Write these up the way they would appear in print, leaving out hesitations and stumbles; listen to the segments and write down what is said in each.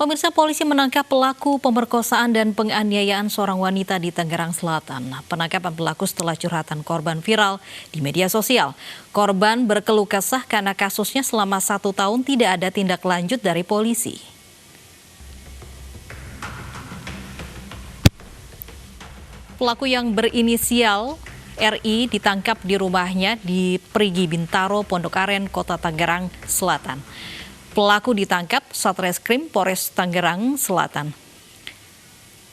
Pemirsa, polisi menangkap pelaku pemerkosaan dan penganiayaan seorang wanita di Tangerang Selatan. Penangkapan berlaku setelah curhatan korban viral di media sosial. Korban berkeluh kesah karena kasusnya selama 1 tahun tidak ada tindak lanjut dari polisi. Pelaku yang berinisial RI ditangkap di rumahnya di Perigi Bintaro, Pondok Aren, Kota Tangerang Selatan. Pelaku ditangkap Satreskrim Polres Tangerang Selatan.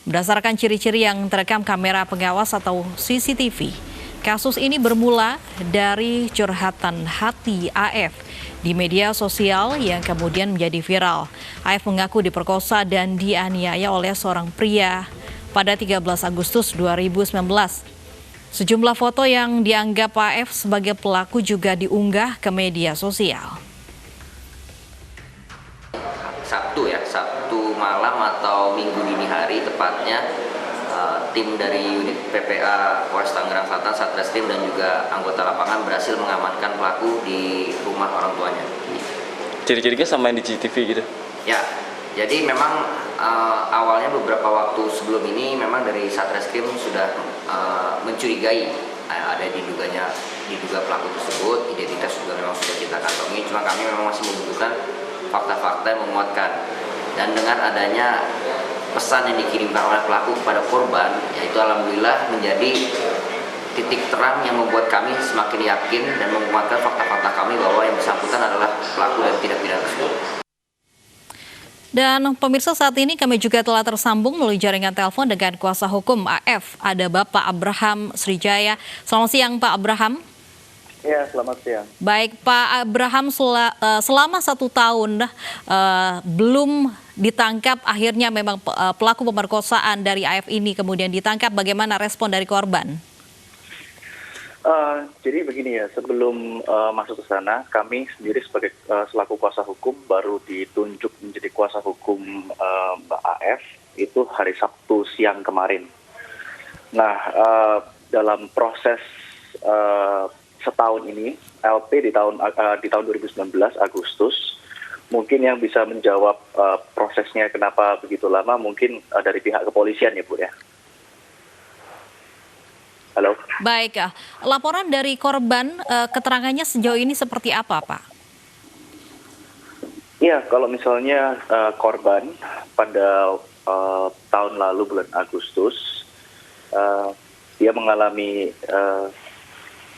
Berdasarkan ciri-ciri yang terekam kamera pengawas atau CCTV, kasus ini bermula dari curhatan hati AF di media sosial yang kemudian menjadi viral. AF mengaku diperkosa dan dianiaya oleh seorang pria pada 13 Agustus 2019. Sejumlah foto yang dianggap AF sebagai pelaku juga diunggah ke media sosial. Sabtu malam atau Minggu dini hari tepatnya, tim dari unit PPA Polres Tangerang Selatan, Satreskrim dan juga anggota lapangan berhasil mengamankan pelaku di rumah orang tuanya. Ciri-cirinya sama yang di CCTV gitu? Ya, jadi memang awalnya beberapa waktu sebelum ini memang dari Satreskrim sudah mencurigai ada diduga pelaku tersebut, identitas juga memang sudah kita kantongi, cuma kami memang masih membutuhkan fakta-fakta yang menguatkan. Dan dengan adanya pesan yang dikirimkan oleh pelaku kepada korban, yaitu alhamdulillah menjadi titik terang yang membuat kami semakin yakin dan menguatkan fakta-fakta kami bahwa yang bersangkutan adalah pelaku dan tindak pidana tersebut. Dan pemirsa, saat ini kami juga telah tersambung melalui jaringan telepon dengan kuasa hukum AF. Ada Bapak Abraham Srijaya. Selamat siang Pak Abraham. Ya, selamat siang. Baik Pak Abraham, selama 1 tahun belum ditangkap, akhirnya memang pelaku pemerkosaan dari AF ini kemudian ditangkap. Bagaimana respon dari korban? Jadi begini ya, sebelum masuk ke sana, kami sendiri sebagai selaku kuasa hukum baru ditunjuk menjadi kuasa hukum Mbak AF itu hari Sabtu siang kemarin. Nah, dalam proses setahun ini, LP di tahun 2019 Agustus, mungkin yang bisa menjawab prosesnya kenapa begitu lama mungkin dari pihak kepolisian ya Bu ya. Halo. Baik, laporan dari korban keterangannya sejauh ini seperti apa Pak? Iya, kalau misalnya korban pada tahun lalu bulan Agustus, dia mengalami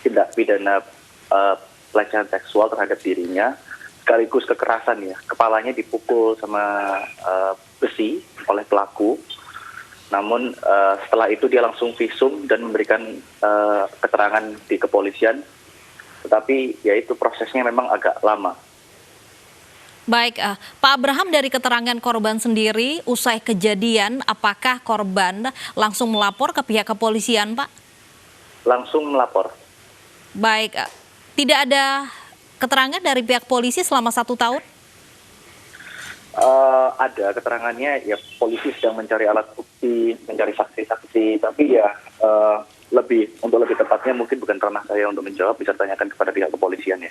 tindak pidana pelecehan seksual terhadap dirinya, sekaligus kekerasan ya. Kepalanya dipukul sama besi oleh pelaku. Namun setelah itu dia langsung visum dan memberikan keterangan di kepolisian. Tetapi ya itu prosesnya memang agak lama. Baik, Pak Abraham, dari keterangan korban sendiri, usai kejadian, apakah korban langsung melapor ke pihak kepolisian, Pak? Langsung melapor. Baik, tidak ada keterangan dari pihak polisi selama 1 tahun? Ada keterangannya, ya polisi sedang mencari alat bukti, mencari saksi-saksi, tapi ya lebih tepatnya mungkin bukan ranah saya untuk menjawab, bisa tanyakan kepada pihak kepolisian ya.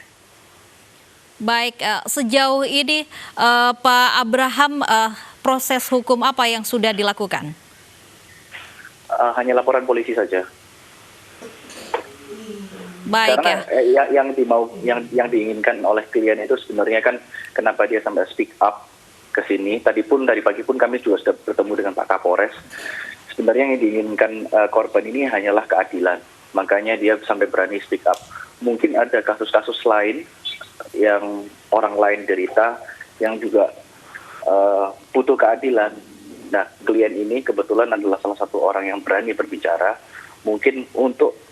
Baik, sejauh ini Pak Abraham, proses hukum apa yang sudah dilakukan? Hanya laporan polisi saja. Baik. Karena yang diinginkan oleh klien itu sebenarnya kan kenapa dia sampai speak up ke sini. Tadi pagi pun kami juga sudah bertemu dengan Pak Kapolres. Sebenarnya yang diinginkan korban ini hanyalah keadilan. Makanya dia sampai berani speak up. Mungkin ada kasus-kasus lain yang orang lain derita yang juga butuh keadilan. Nah, klien ini kebetulan adalah salah satu orang yang berani berbicara. Mungkin untuk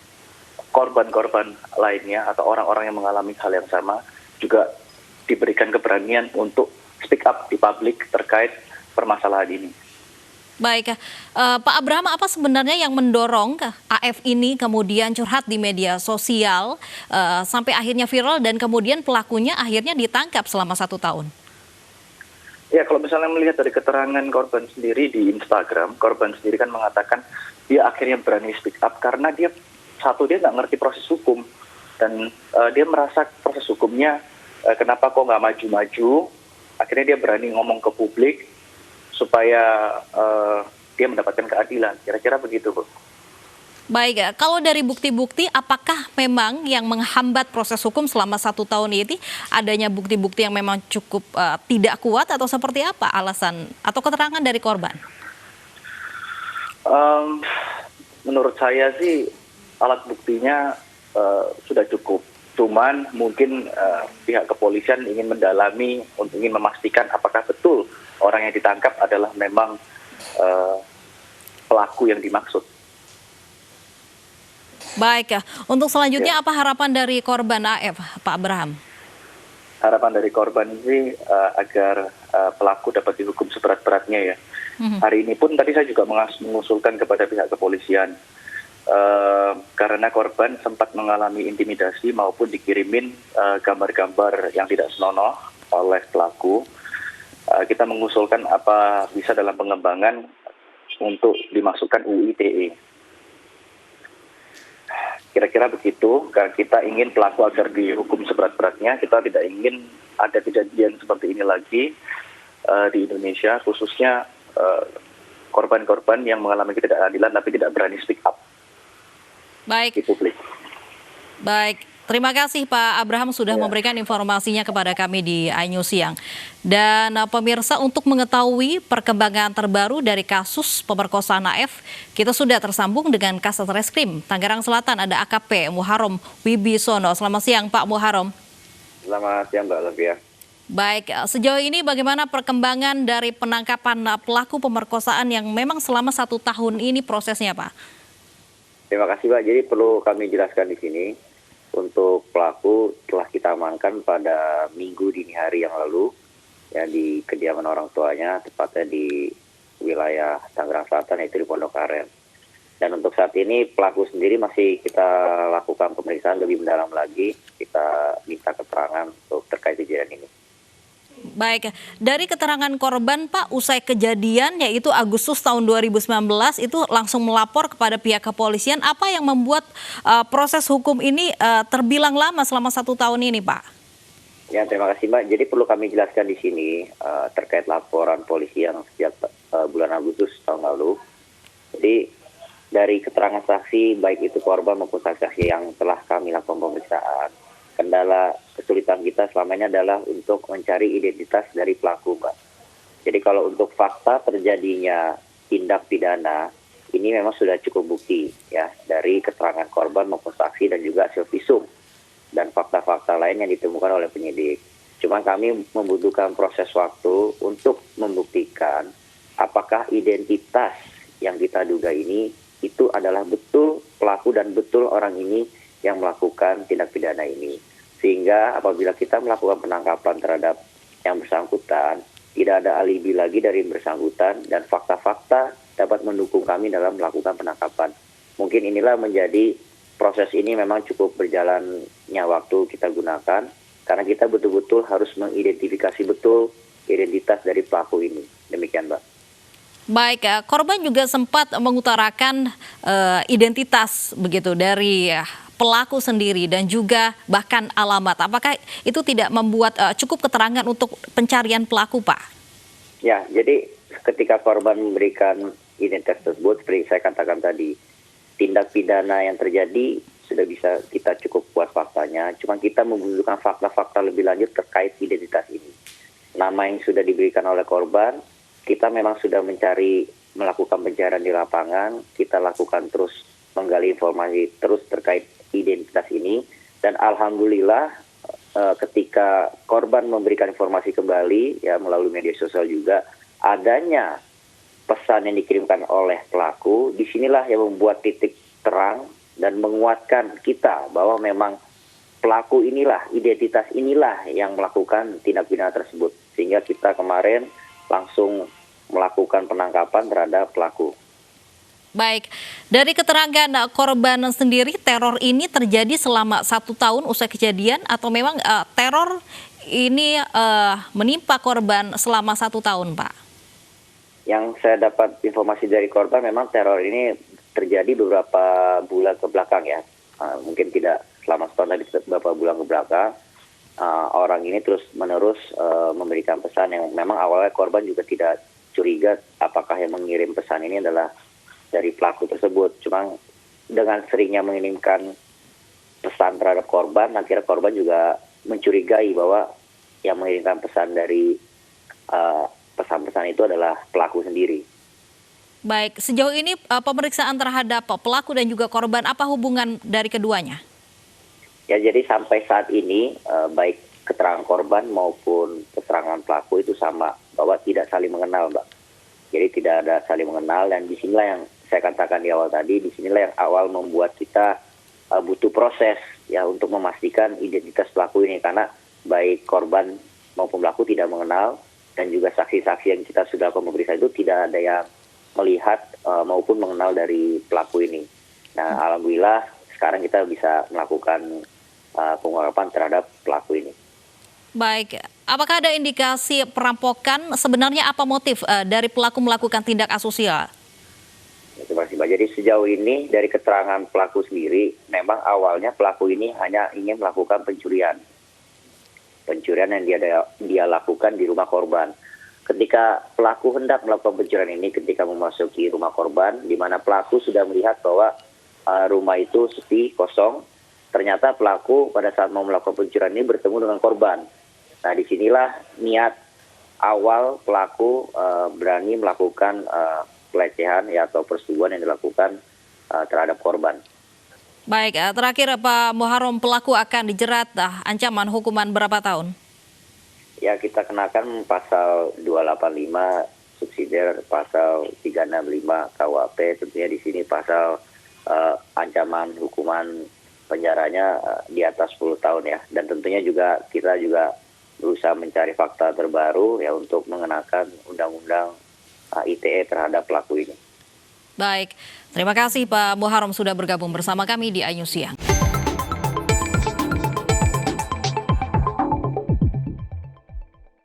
korban-korban lainnya atau orang-orang yang mengalami hal yang sama juga diberikan keberanian untuk speak up di publik terkait permasalahan ini. Baik, Pak Abraham, apa sebenarnya yang mendorong AF ini kemudian curhat di media sosial sampai akhirnya viral dan kemudian pelakunya akhirnya ditangkap selama 1 tahun? Ya, kalau misalnya melihat dari keterangan korban sendiri di Instagram, korban sendiri kan mengatakan dia akhirnya berani speak up karena dia nggak ngerti proses hukum dan dia merasa proses hukumnya kenapa kok nggak maju-maju. Akhirnya dia berani ngomong ke publik supaya dia mendapatkan keadilan. Kira-kira begitu, Bu. Baik, kalau dari bukti-bukti, apakah memang yang menghambat proses hukum selama 1 tahun ini adanya bukti-bukti yang memang cukup tidak kuat atau seperti apa alasan atau keterangan dari korban? Menurut saya sih alat buktinya sudah cukup. Cuman mungkin pihak kepolisian ingin mendalami untuk ingin memastikan apakah betul orang yang ditangkap adalah memang pelaku yang dimaksud. Baik, untuk selanjutnya apa harapan dari korban AF, Pak Abraham? Harapan dari korban ini agar pelaku dapat dihukum seberat-beratnya ya. Hari ini pun tadi saya juga mengusulkan kepada pihak kepolisian karena korban sempat mengalami intimidasi maupun dikirimin gambar-gambar yang tidak senonoh oleh pelaku. Kita mengusulkan apa bisa dalam pengembangan untuk dimasukkan UU ITE. Kira-kira begitu, kita ingin pelaku agar dihukum seberat-beratnya, kita tidak ingin ada kejadian seperti ini lagi di Indonesia, khususnya korban-korban yang mengalami ketidakadilan tapi tidak berani speak up Baik, di publik. baik. Terima kasih Pak Abraham sudah memberikan informasinya kepada kami di iNews Siang. Dan pemirsa, untuk mengetahui perkembangan terbaru dari kasus pemerkosaan AF, kita sudah tersambung dengan Kasat Reskrim Tangerang Selatan, ada AKP Muharrom Wibisono. Selamat siang Pak Muharrom. Selamat siang Mbak Olivia. Baik, sejauh ini bagaimana perkembangan dari penangkapan pelaku pemerkosaan yang memang selama 1 tahun ini prosesnya Pak? Terima kasih Mbak. Jadi perlu kami jelaskan di sini. Untuk pelaku telah kita amankan pada minggu dini hari yang lalu ya di kediaman orang tuanya, tepatnya di wilayah Tangerang Selatan, yaitu di Pondok Aren. Dan untuk saat ini pelaku sendiri masih kita lakukan pemeriksaan lebih mendalam lagi, kita minta keterangan untuk terkait kejadian ini. Baik, dari keterangan korban Pak, usai kejadian yaitu Agustus tahun 2019 itu langsung melapor kepada pihak kepolisian. Apa yang membuat proses hukum ini terbilang lama selama 1 tahun ini Pak? Ya, terima kasih Mbak. Jadi perlu kami jelaskan di sini terkait laporan polisi yang sejak bulan Agustus tahun lalu. Jadi dari keterangan saksi, baik itu korban maupun saksi yang telah kami lakukan pemeriksaan, kendala kesulitan kita selama ini adalah untuk mencari identitas dari pelaku, Mbak. Jadi kalau untuk fakta terjadinya tindak pidana, ini memang sudah cukup bukti ya dari keterangan korban maupun saksi dan juga hasil visum dan fakta-fakta lain yang ditemukan oleh penyidik. Cuma kami membutuhkan proses waktu untuk membuktikan apakah identitas yang kita duga ini itu adalah betul pelaku dan betul orang ini yang melakukan tindak pidana ini. Sehingga apabila kita melakukan penangkapan terhadap yang bersangkutan, tidak ada alibi lagi dari yang bersangkutan dan fakta-fakta dapat mendukung kami dalam melakukan penangkapan. Mungkin inilah menjadi proses ini memang cukup berjalannya waktu kita gunakan karena kita betul-betul harus mengidentifikasi betul identitas dari pelaku ini. Demikian, Mbak. Baik, korban juga sempat mengutarakan identitas begitu dari pelaku sendiri dan juga bahkan alamat. Apakah itu tidak membuat cukup keterangan untuk pencarian pelaku, Pak? Ya, jadi ketika korban memberikan identitas tersebut, seperti saya katakan tadi, tindak pidana yang terjadi sudah bisa kita cukup puas faktanya. Cuma kita membutuhkan fakta-fakta lebih lanjut terkait identitas ini. Nama yang sudah diberikan oleh korban, kita memang sudah melakukan pencarian di lapangan. Kita lakukan terus menggali informasi terus terkait identitas ini. Dan alhamdulillah ketika korban memberikan informasi kembali ya melalui media sosial juga, adanya pesan yang dikirimkan oleh pelaku, disinilah yang membuat titik terang dan menguatkan kita bahwa memang pelaku inilah, identitas inilah yang melakukan tindak pidana tersebut. Sehingga kita kemarin langsung melakukan penangkapan terhadap pelaku. Baik, dari keterangan korban sendiri, teror ini terjadi selama 1 tahun usai kejadian atau memang teror ini menimpa korban selama 1 tahun, Pak? Yang saya dapat informasi dari korban memang teror ini terjadi beberapa bulan ke belakang ya. Mungkin tidak selama setahun, tapi beberapa bulan ke belakang. Orang ini terus menerus memberikan pesan yang memang awalnya korban juga tidak curiga apakah yang mengirim pesan ini adalah dari pelaku tersebut. Cuma dengan seringnya mengirimkan pesan terhadap korban, akhirnya korban juga mencurigai bahwa yang mengirimkan pesan dari pesan-pesan itu adalah pelaku sendiri. Baik, sejauh ini pemeriksaan terhadap pelaku dan juga korban, apa hubungan dari keduanya? Ya, jadi sampai saat ini baik keterangan korban maupun keterangan pelaku itu sama, bahwa tidak saling mengenal, Mbak. Jadi tidak ada saling mengenal, dan disinilah yang saya katakan di awal tadi, disinilah yang awal membuat kita butuh proses ya untuk memastikan identitas pelaku ini, karena baik korban maupun pelaku tidak mengenal, dan juga saksi-saksi yang kita sudah memeriksa itu tidak ada yang melihat maupun mengenal dari pelaku ini. Nah, alhamdulillah sekarang kita bisa melakukan pengungkapan terhadap pelaku ini. Baik, apakah ada indikasi perampokan? Sebenarnya apa motif dari pelaku melakukan tindak asusila? Terima kasih, Mbak. Jadi sejauh ini dari keterangan pelaku sendiri, memang awalnya pelaku ini hanya ingin melakukan pencurian yang dia lakukan di rumah korban. Ketika pelaku hendak melakukan pencurian ini, ketika memasuki rumah korban, di mana pelaku sudah melihat bahwa rumah itu sepi, kosong, ternyata pelaku pada saat mau melakukan pencurian ini bertemu dengan korban. Nah, disinilah niat awal pelaku berani melakukan pelecehan ya, atau persetubuhan yang dilakukan terhadap korban. Baik, terakhir Pak Muharrem, pelaku akan dijerat ancaman hukuman berapa tahun? Ya, kita kenakan pasal 285 subsidiar pasal 365 KUHP, tentunya di sini pasal ancaman hukuman penjaranya di atas 10 tahun ya. Dan tentunya juga kita juga berusaha mencari fakta terbaru ya untuk mengenakan undang-undang ITE terhadap pelaku ini. Baik, terima kasih Pak Muharrem sudah bergabung bersama kami di iNews Siang.